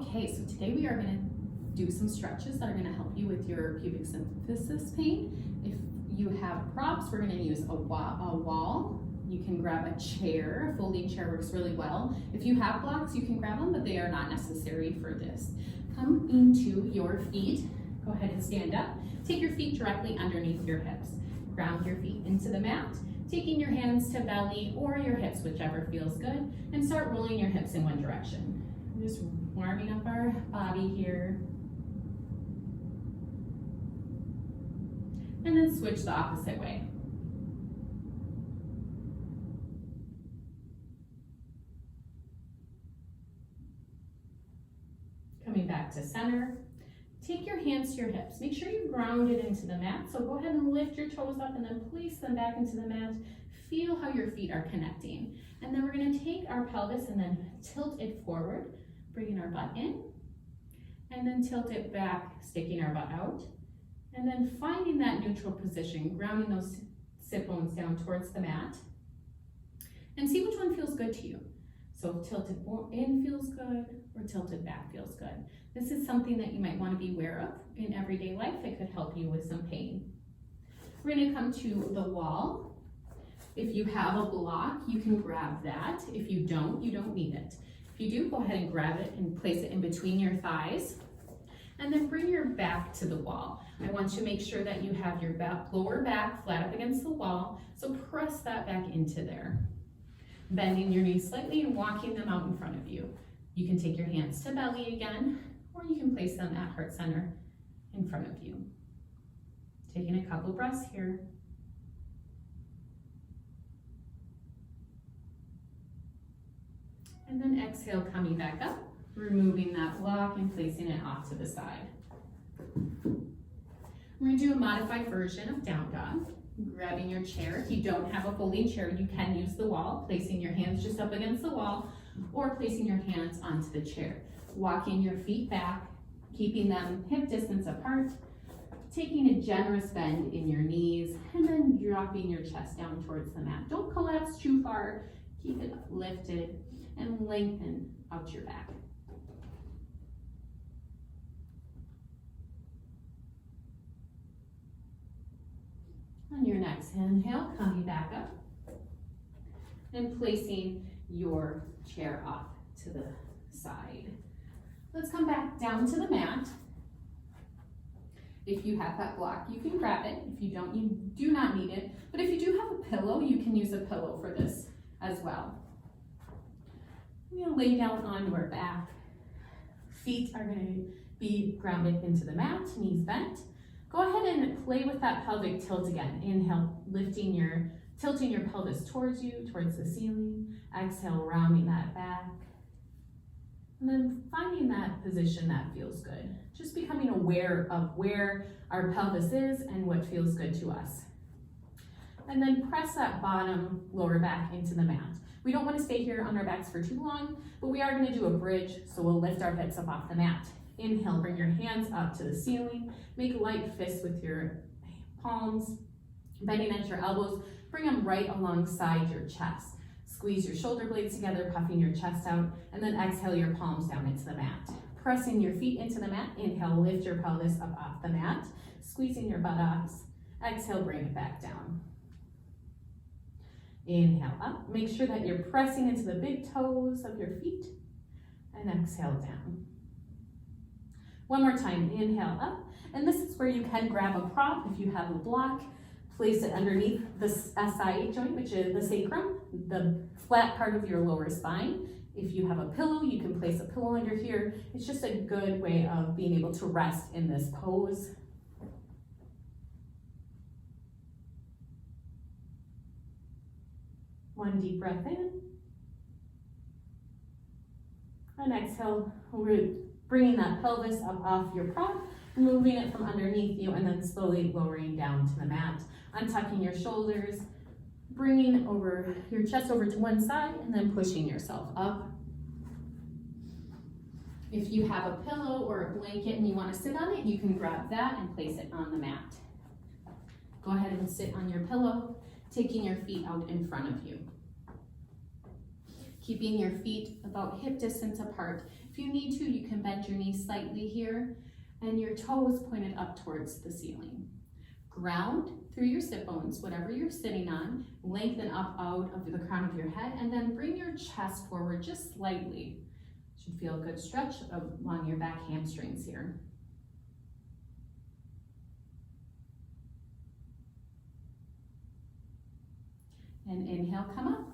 Okay, so today we are going to do some stretches that are going to help you with your pubic symphysis pain. If you have props, we're going to use a wall. You can grab a chair. A folding chair works really well. If you have blocks, you can grab them, but they are not necessary for this. Come into your feet. Go ahead and stand up. Take your feet directly underneath your hips. Ground your feet into the mat, taking your hands to belly or your hips, whichever feels good, and start rolling your hips in one direction. Just warming up our body here. And then switch the opposite way. Coming back to center. Take your hands to your hips. Make sure you ground it into the mat. So go ahead and lift your toes up and then place them back into the mat. Feel how your feet are connecting. And then we're going to take our pelvis and then tilt it forward, bringing our butt in, and then tilt it back, sticking our butt out. And then finding that neutral position, grounding those sit bones down towards the mat. And see which one feels good to you. So if tilted in feels good or tilted back feels good. This is something that you might want to be aware of in everyday life. It could help you with some pain. We're going to come to the wall. If you have a block, you can grab that. If you don't need it. If you do, go ahead and grab it and place it in between your thighs. And then bring your back to the wall. I want you to make sure that you have your lower back flat up against the wall. So press that back into there. Bending your knees slightly and walking them out in front of you. You can take your hands to belly again, or you can place them at heart center in front of you. Taking a couple breaths here. And then exhale, coming back up, removing that block and placing it off to the side. We're going to do a modified version of down dog. Grabbing your chair. If you don't have a folding chair, you can use the wall, placing your hands just up against the wall or placing your hands onto the chair. Walking your feet back, keeping them hip distance apart, taking a generous bend in your knees, and then dropping your chest down towards the mat. Don't collapse too far. Keep it lifted and lengthen out your back. On your next inhale, coming back up and placing your chair off to the side. Let's come back down to the mat. If you have that block, you can grab it. If you don't, you do not need it. But if you do have a pillow, you can use a pillow for this as well. I'm going to lay down on your back. Feet are going to be grounded into the mat, knees bent. Go ahead and play with that pelvic tilt again. Inhale, tilting your pelvis towards you, towards the ceiling. Exhale, rounding that back. And then finding that position that feels good. Just becoming aware of where our pelvis is and what feels good to us. And then press that bottom lower back into the mat. We don't want to stay here on our backs for too long, but we are going to do a bridge, so we'll lift our hips up off the mat. Inhale, bring your hands up to the ceiling. Make light fists with your palms, bending at your elbows. Bring them right alongside your chest. Squeeze your shoulder blades together, puffing your chest out, and then exhale your palms down into the mat. Pressing your feet into the mat. Inhale, lift your pelvis up off the mat, squeezing your buttocks. Exhale, bring it back down. Inhale up. Make sure that you're pressing into the big toes of your feet, and exhale down. One more time, inhale up, and this is where you can grab a prop if you have a block. Place it underneath the SI joint, which is the sacrum, the flat part of your lower spine. If you have a pillow, you can place a pillow under here. It's just a good way of being able to rest in this pose. One deep breath in. And exhale, bringing that pelvis up off your prop, moving it from underneath you, and then slowly lowering down to the mat. Untucking your shoulders, bringing over your chest over to one side, and then pushing yourself up. If you have a pillow or a blanket and you want to sit on it, you can grab that and place it on the mat. Go ahead and sit on your pillow, taking your feet out in front of you. Keeping your feet about hip distance apart. If you need to, you can bend your knees slightly here and your toes pointed up towards the ceiling. Ground through your sit bones, whatever you're sitting on, lengthen up out of the crown of your head, and then bring your chest forward just slightly. Should feel a good stretch along your back hamstrings here. And inhale, come up.